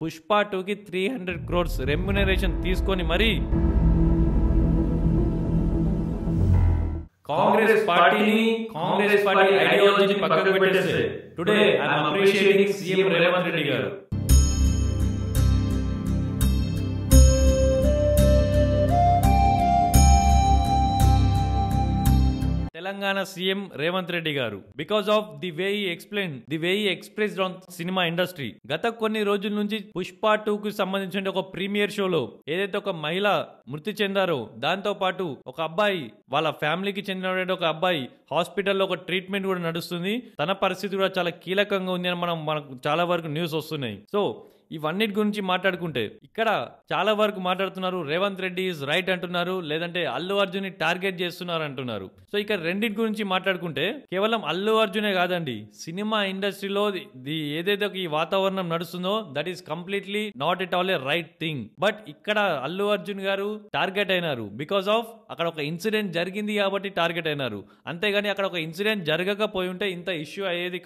పుష్ప 2కి 300 క్రోర్స్ రెమ్యునరేషన్ తీసుకొని మరి కాంగ్రెస్ పార్టీ ఐడియాలజీని పక్కకు పెట్టేస్తే today I am appreciating CM Revanth Reddy గారు. తెలంగాణ సీఎం రేవంత్ రెడ్డి గారు because of the way he expressed on cinema industry. గత కొన్ని రోజుల నుంచి పుష్ప 2కు సంబంధించిన ఒక ప్రీమియర్ షోలో ఏదైతే ఒక మహిళ మృతి చెందారో, దాంతో పాటు ఒక అబ్బాయి వాళ్ళ ఫ్యామిలీకి చెందిన ఒక అబ్బాయి హాస్పిటల్లో ఒక ట్రీట్మెంట్ కూడా నడుస్తుంది. తన పరిస్థితి కూడా చాలా కీలకంగా ఉంది అని మనకు చాలా వరకు న్యూస్ వస్తున్నాయి. సో ఇవన్నిటి గురించి మాట్లాడుకుంటే ఇక్కడ చాలా వరకు మాట్లాడుతున్నారు రేవంత్ రెడ్డి ఈజ్ రైట్ అంటున్నారు, లేదంటే అల్లు అర్జున్ ని టార్గెట్ చేస్తున్నారు అంటున్నారు. సో ఇక్కడ రెండింటి గురించి మాట్లాడుకుంటే కేవలం అల్లు అర్జునే కాదండి, సినిమా ఇండస్ట్రీలో ఏదైతే ఈ వాతావరణం నడుస్తుందో that is completely not at all A right thing. But ఇక్కడ అల్లు అర్జున్ గారు టార్గెట్ అయినారు బికాస్ ఆఫ్ అక్కడ ఒక ఇన్సిడెంట్ జరిగింది కాబట్టి టార్గెట్ అయినారు. అంతేగాని అక్కడ ఒక ఇన్సిడెంట్ జరగకపోయి ఉంటే ఇంత ఇష్యూ అయ్యేది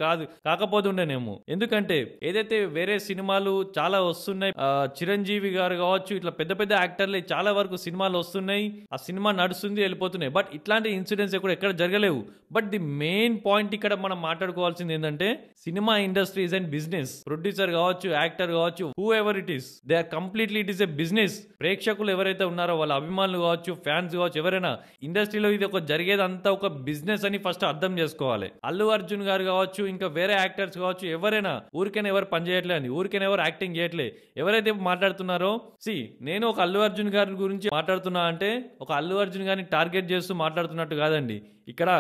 కాకపోతుండేనేమో. ఎందుకంటే ఏదైతే వేరే సినిమాలు చాలా వస్తున్నాయి, చిరంజీవి గారు కావచ్చు, ఇట్లా పెద్ద పెద్ద యాక్టర్లు చాలా వరకు సినిమాలు వస్తున్నాయి, ఆ సినిమా నడుస్తుంది వెళ్ళిపోతున్నాయి. బట్ ఇట్లాంటి ఇన్సిడెంట్స్ ఎక్కడ జరగలేవు. బట్ ది మెయిన్ పాయింట్ ఇక్కడ మనం మాట్లాడుకోవాల్సింది ఏంటంటే cinema industry is and business. Producer కావచ్చు, యాక్టర్ కావచ్చు, whoever it is, they are completely it is a business. ప్రేక్షకులు ఎవరైతే ఉన్నారో వాళ్ళ అభిమానులు కావచ్చు, ఫ్యాన్స్ కావచ్చు, ఎవరైనా ఇండస్ట్రీలో ఇది జరిగేదంతా ఒక బిజినెస్ అని ఫస్ట్ అర్థం చేసుకోవాలి. అల్లు అర్జున్ గారు కావచ్చు, ఇంకా వేరే యాక్టర్స్ కావచ్చు, ఎవరైనా ఊరికైనా ఎవరు పనిచేయట్లేదు, ఊరికైనా ఎవరు యాక్టింగ్ చేయట్లే. ఎవరైతే మాట్లాడుతున్నారో నేను ఒక అల్లు అర్జున్ గారి గురించి మాట్లాడుతున్నా అంటే ఒక అల్లు అర్జున్ గారిని టార్గెట్ చేస్తూ మాట్లాడుతున్నట్టు కాదండి. ఇక్కడ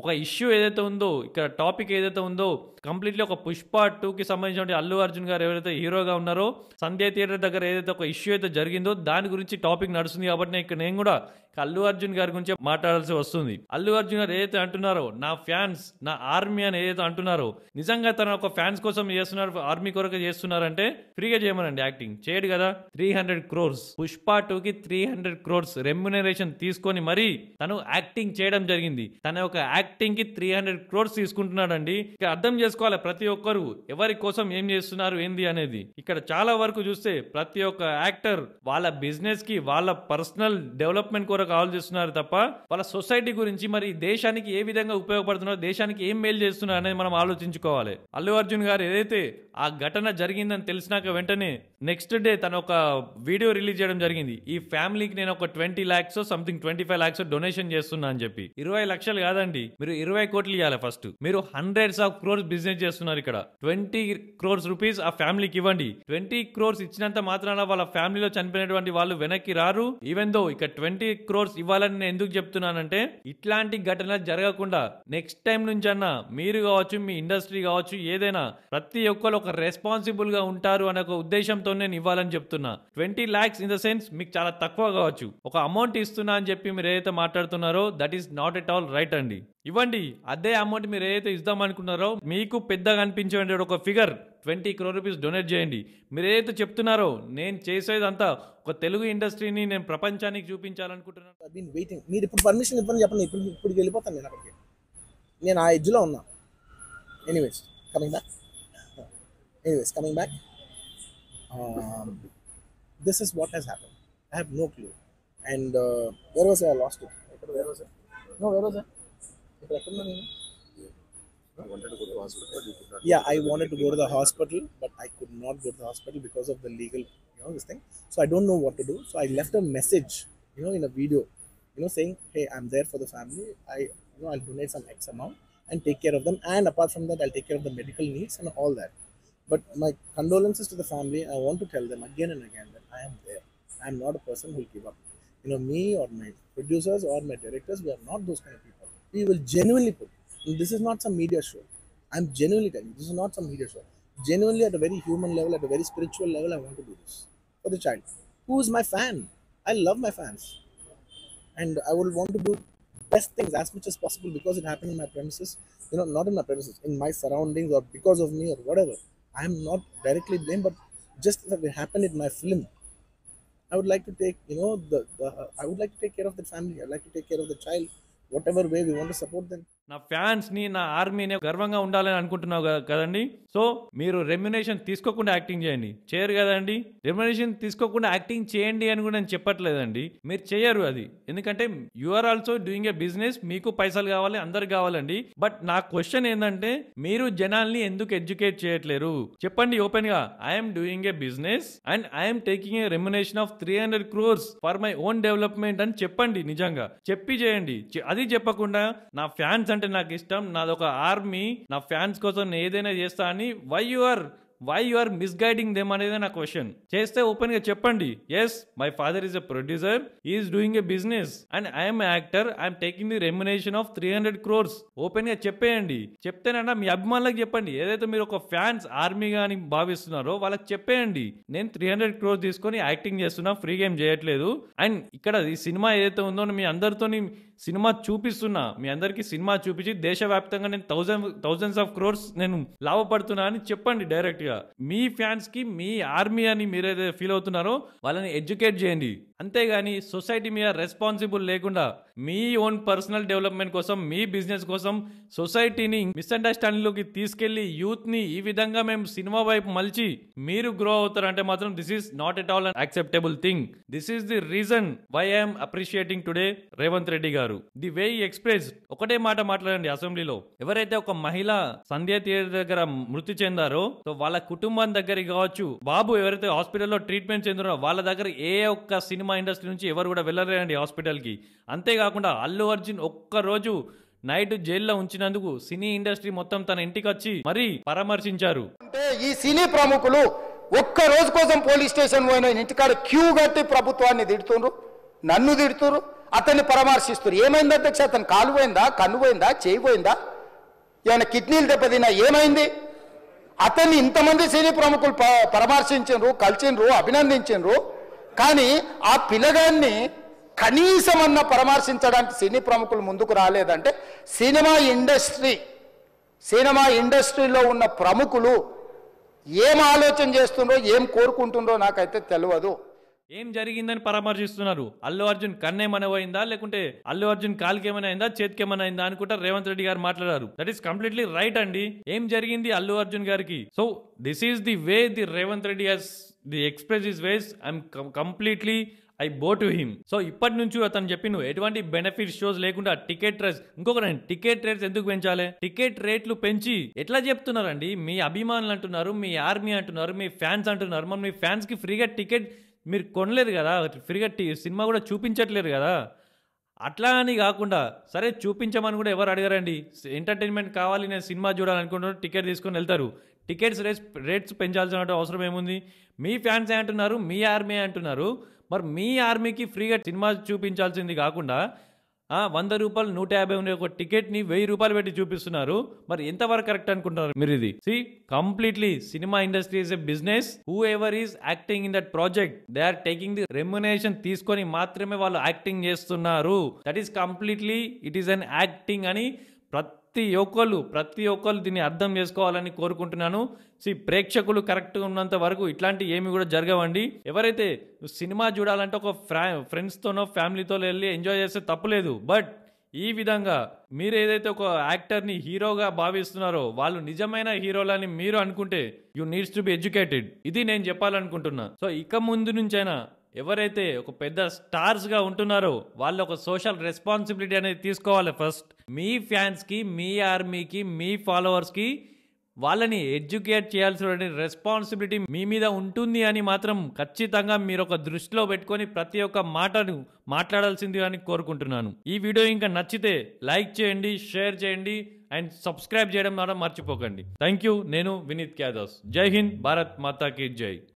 ఒక ఇష్యూ ఏదైతే ఉందో, ఇక్కడ టాపిక్ ఏదైతే ఉందో కంప్లీట్లీ ఒక పుష్ప 2కి సంబంధించిన అల్లు అర్జున్ గారు ఎవరైతే హీరోగా ఉన్నారో సంధ్య థియేటర్ దగ్గర ఏదైతే ఒక ఇష్యూ అయితే జరిగిందో దాని గురించి టాపిక్ నడుస్తుంది. కాబట్టి నేను కూడా అల్లు అర్జున్ గారి గురించి మాట్లాడాల్సి వస్తుంది. అల్లు అర్జున్ గారు ఏదైతే అంటున్నారో నా ఫ్యాన్స్, నా ఆర్మీ అని ఏదైతే అంటున్నారో, నిజంగా తన ఒక ఫ్యాన్స్ కోసం చేస్తున్నారు, ఆర్మీ కొరకు చేస్తున్నారంటే ఫ్రీగా చేయమనండి, యాక్టింగ్ చేయడు కదా. 300 క్రోర్స్ పుష్ప 2కి 300 క్రోర్స్ రెమ్యునరేషన్ తీసుకొని మరి తను యాక్టింగ్ చేయడం జరిగింది. తన ఒక యాక్టింగ్ కి 300 క్రోర్స్ తీసుకుంటున్నాడండి. ఇక్కడ అర్థం చేసుకోవాలి ప్రతి ఒక్కరు ఎవరి కోసం ఏం చేస్తున్నారు ఏంది అనేది. ఇక్కడ చాలా వరకు చూస్తే ప్రతి ఒక్క యాక్టర్ వాళ్ళ బిజినెస్ కి, వాళ్ళ పర్సనల్ డెవలప్మెంట్ కొరకు ఆలోచిస్తున్నారు తప్ప వాళ్ళ సొసైటీ గురించి, మరి దేశానికి ఏ విధంగా ఉపయోగపడుతున్నారు, దేశానికి ఏం మేలు చేస్తున్నారు అనేది మనం ఆలోచించుకోవాలి. అల్లు అర్జున్ గారు ఏదైతే ఆ ఘటన జరిగిందని తెలిసినాక వెంటనే నెక్స్ట్ డే తన ఒక వీడియో రిలీజ్ చేయడం జరిగింది. ఈ ఫ్యామిలీకి నేను ఒక 20 lakhs సంథింగ్ 25 lakhs డొనేషన్ చేస్తున్నా అని చెప్పి. 20 లక్షలు కాదండి, మీరు 20 కోట్లు ఇవ్వాలి. ఫస్ట్ మీరు హండ్రెడ్స్ ఆఫ్ క్రోర్స్ బిజినెస్ చేస్తున్నారు. ఇక్కడ 20 crores రూపీస్ ఆ ఫ్యామిలీకి ఇవ్వండి. 20 crores ఇచ్చినంత మాత్రాన వాళ్ళ ఫ్యామిలీలో చనిపోయినటువంటి వాళ్ళు వెనక్కి రారు. ఈవెన్ దో ఇక్కడ 20 crores ఇవ్వాలని నేను ఎందుకు చెప్తున్నానంటే ఇట్లాంటి ఘటనలు జరగకుండా నెక్స్ట్ టైం నుంచి అన్న మీరు కావచ్చు, మీ ఇండస్ట్రీ కావచ్చు, ఏదైనా ప్రతి ఒక్కరు ఒక రెస్పాన్సిబుల్ గా ఉంటారు అనే ఒక ఉద్దేశంతో నేను ఇవ్వాలని చెప్తున్నా. 20 lakhs ఇన్ ద సెన్స్ మీకు చాలా తక్కువ కావచ్చు, ఒక అమౌంట్ ఇస్తున్నా అని చెప్పి మీరు ఏదైతే మాట్లాడుతున్నారో that is not at all right అండి. ఇవ్వండి. అదే అమౌంట్ మీరు ఏదైతే ఇద్దాం అనుకున్నారో మీకు పెద్దగా అనిపించే ఒక ఫిగర్ 20 crore రూపీస్ డొనేట్ చేయండి. మీరు ఏదైతే చెప్తున్నారో నేను చేసేదంతా ఒక తెలుగు ఇండస్ట్రీని నేను ప్రపంచానికి చూపించాలనుకుంటున్నాను. వెయిటింగ్. మీరు ఇప్పుడు పర్మిషన్ ఇవ్వని చెప్పండి, ఇప్పుడు వెళ్ళిపోతాను నేను అక్కడికి. నేను ఆ ఎడ్జ్లో ఉన్నా. Anyways coming back. This is what has happen. I have no clue. And where was I lost it? Where was ఇక్కడ ఎక్కడున్నా నేను? Yeah, I wanted to go to the hospital, but I could not go to the hospital because of the legal, this thing. So I don't know what to do. So I left a message, in a video, saying, hey, I'm there for the family. I'll donate some X amount and take care of them. And apart from that, I'll take care of the medical needs and all that. But my condolences to the family. I want to tell them again and again that I am there. I am not a person who will give up. Me or my producers or my directors, we are not those kind of people. We will genuinely put. This is not some media show. I'm genuinely telling you, this is not some media show. Genuinely, at a very human level, at a very spiritual level, I want to do this for the child. Who is my fan? I love my fans. And I would want to do best things as much as possible because it happened in my premises. Not in my premises, in my surroundings or because of me or whatever. I am not directly blamed, but just that it happened in my film. I would like to take, I would like to take care of the family. I'd like to take care of the child. Whatever way we want to support them. నా fans ని, నా ఆర్మీని గర్వంగా ఉండాలని అనుకుంటున్నావు కదండి. So మీరు remuneration తీసుకోకుండా యాక్టింగ్ చేయండి. చేయరు కదండి. రెమ్యునేషన్ తీసుకోకుండా యాక్టింగ్ చేయండి అని కూడా నేను చెప్పట్లేదండి. మీరు చేయరు అది. ఎందుకంటే you are also doing a business. మీకు పైసలు కావాలి, అందరికి కావాలండి. బట్ నా క్వశ్చన్ ఏంటంటే, మీరు జనాల్ని ఎందుకు ఎడ్యుకేట్ చేయట్లేరు చెప్పండి ఓపెన్ గా. I'm doing a business and I'm taking a remuneration of 300 crores for my own development అని చెప్పండి. నిజంగా చెప్పి చేయండి. అది చెప్పకుండా నా ఫ్యాన్స్ అంటే నాకు ఇష్టం, నాదొక ఆర్మీ, నా ఫ్యాన్స్ కోసం నేను ఏదైనా చేస్తా అని why you are misguiding them అనేది నా క్వశ్చన్. చేస్తే ఓపెన్ గా చెప్పండి, yes my father is a producer, is doing a business and I'm actor, I'm taking the remuneration of 300 crores. Open గా చెప్పేయండి. చెప్తేనన్నా మీ అభిమానులకు చెప్పండి. ఏదైతే మీరు ఒక ఫ్యాన్స్ ఆర్మీగా అని భావిస్తున్నారో వాళ్ళకి చెప్పేయండి, నేను 300 crores తీసుకొని యాక్టింగ్ చేస్తున్నా, ఫ్రీ గేమ్ చేయట్లేదు. అండ్ ఇక్కడ ఈ సినిమా ఏదైతే ఉందో మీ అందరితోని సినిమా చూపిస్తున్నా, మీ అందరికి సినిమా చూపించి దేశవ్యాప్తంగా నేను థౌజండ్స్ ఆఫ్ క్రోర్స్ నేను లాభపడుతున్నా అని చెప్పండి డైరెక్ట్ గా. మీ ఫ్యాన్స్ కి మీ ఆర్మీ అని మీరేదైతే ఫీల్ అవుతున్నారో వాళ్ళని ఎడ్యుకేట్ చేయండి. అంతేగాని సొసైటీ మీద రెస్పాన్సిబుల్ లేకుండా మీ ఓన్ పర్సనల్ డెవలప్మెంట్ కోసం, మీ బిజినెస్ కోసం సొసైటీని మిస్అండర్స్టాండింగ్ లోకి తీసుకెళ్లి యూత్ ని ఈ విధంగా మేము సినిమా వైపు మలిచి మీరు గ్రో అవుతారంటే మాత్రం this is not at all unacceptable thing. This is the reason why I'm appreciating today Revanth Reddy garu. The way he express. ఒకటే మాట మాట్లాడండి అసెంబ్లీలో. ఎవరైతే ఒక మహిళ సంధ్య థియేటర్ దగ్గర మృతి చెందారో, సో వాళ్ళ కుటుంబం దగ్గరికి కావచ్చు, బాబు ఎవరైతే హాస్పిటల్లో ట్రీట్మెంట్ చెందారో వాళ్ళ దగ్గర ఏ ఒక్క సినిమా ఇండస్ట్రీ నుంచి ఎవరు కూడా వెళ్ళలేరండి హాస్పిటల్ కి. అంతేకాకుండా అల్లు అర్జున్ ఒక్క రోజు నైట్ జైల్లో ఉంచినందుకు సినీ ఇండస్ట్రీ మొత్తం తన ఇంటికి వచ్చి మరీ పరామర్శించారు. అంటే ఈ సినీ ప్రముఖులు ఒక్క రోజు కోసం పోలీస్ స్టేషన్ పోయిన ఇంటికాడ క్యూ కట్టి ప్రభుత్వాన్ని తిడుతుండ్రు, నన్ను తిడుతురు, అతన్ని పరామర్శిస్తారు. ఏమైంది అధ్యక్ష? అతను కాలు పోయిందా, కన్ను పోయిందా, చేయి పోయిందా, ఏమైనా కిడ్నీలు దెబ్బతిన్నా, ఏమైంది? అతన్ని ఇంతమంది సినీ ప్రముఖులు పరామర్శించారు, కలిసిండ్రు, అభినందించారు. కానీ ఆ పిల్లగాన్ని కనీసమన్నా పరామర్శించడానికి సినీ ప్రముఖులు ముందుకు రాలేదంటే సినిమా ఇండస్ట్రీలో ఉన్న ప్రముఖులు ఏం ఆలోచన చేస్తుండ్రో, ఏం కోరుకుంటుండ్రో నాకైతే తెలియదు. ఏం జరిగిందని పరామర్శిస్తున్నారు. అల్లు అర్జున్ కన్నేమైనా పోయిందా, లేకుంటే అల్లు అర్జున్ కాలుకి ఏమైనా అయిందా, చేతికి ఏమైనా అయిందా అనుకుంటా రేవంత్ రెడ్డి గారు మాట్లాడారు. దట్ ఈస్ కంప్లీట్లీ రైట్ అండి. ఏం జరిగింది అల్లు అర్జున్ గారికి? So this is the way the Revanth Reddy has the express his ways. I'm completely I బో టు హిమ్. సో ఇప్పటి నుంచి అతను చెప్పి నువ్వు ఎటువంటి బెనిఫిట్ షోస్ లేకుండా టికెట్ రేట్స్, టికెట్ రేట్స్ ఎందుకు పెంచాలి? టికెట్ రేట్లు పెంచి ఎట్లా చెప్తున్నారండి? మీ అభిమానులు అంటున్నారు, మీ ఆర్మీ అంటున్నారు, మీ ఫ్యాన్స్ అంటున్నారు. మరి మీ ఫ్యాన్స్ కి ఫ్రీగా టికెట్ మీరు కొనలేరు కదా, ఫ్రీగా సినిమా కూడా చూపించట్లేరు కదా. అట్లా అని కాకుండా సరే చూపించమని కూడా ఎవరు అడగరండి. ఎంటర్టైన్మెంట్ కావాలి, నేను సినిమా చూడాలనుకుంటున్నారు, టికెట్ తీసుకొని వెళ్తారు. టికెట్స్ రేట్స్ పెంచాల్సిన అవసరం ఏముంది? మీ ఫ్యాన్స్ అంటున్నారు, మీ ఆర్మీ అంటున్నారు. మరి మీ ఆర్మీకి ఫ్రీగా సినిమా చూపించాల్సింది కాకుండా 100 రూపాయలు 150 ఉండే ఒక టికెట్ ని 1000 రూపాయలు పెట్టి చూపిస్తున్నారు. మరి ఎంతవరకు కరెక్ట్ అనుకుంటున్నారు మీరు? ఇది completely cinema industry is a business. Whoever is acting in that project, they are taking the remuneration తీసుకొని మాత్రమే వాళ్ళు యాక్టింగ్ చేస్తున్నారు. That is completely it is an acting అని ప్రతి ఒక్కరు దీన్ని అర్థం చేసుకోవాలని కోరుకుంటున్నాను. ప్రేక్షకులు కరెక్ట్ ఉన్నంత వరకు ఇట్లాంటి ఏమి కూడా జరగవండి. ఎవరైతే సినిమా చూడాలంటే ఒక ఫ్రెండ్స్తోనో ఫ్యామిలీతో వెళ్ళి ఎంజాయ్ చేస్తే తప్పులేదు. బట్ ఈ విధంగా మీరు ఏదైతే ఒక యాక్టర్ని హీరోగా భావిస్తున్నారో వాళ్ళు నిజమైన హీరోలని మీరు అనుకుంటే you needs to be educated. ఇది నేను చెప్పాలనుకుంటున్నా. సో ఇక ముందు నుంచైనా ఎవరైతే ఒక పెద్ద స్టార్స్ గా ఉంటున్నారో వాళ్ళు ఒక సోషల్ రెస్పాన్సిబిలిటీ అనేది తీసుకోవాలి. ఫస్ట్ మీ ఫ్యాన్స్ కి, మీ ఆర్మీకి, మీ ఫాలోవర్స్ కి వాళ్ళని ఎడ్యుకేట్ చేయాల్సిన రెస్పాన్సిబిలిటీ మీ మీద ఉంటుంది అని మాత్రం ఖచ్చితంగా మీరు ఒక దృష్టిలో పెట్టుకొని ప్రతి ఒక్క మాటను మాట్లాడాల్సింది అని కోరుకుంటున్నాను. ఈ వీడియో ఇంకా నచ్చితే లైక్ చేయండి, షేర్ చేయండి అండ్ సబ్స్క్రైబ్ చేయడం మాత్రం మర్చిపోకండి. Thank you. నేను వినీత్ క్యాదాస్. జై హింద్, భారత్ మాతా కీ జై.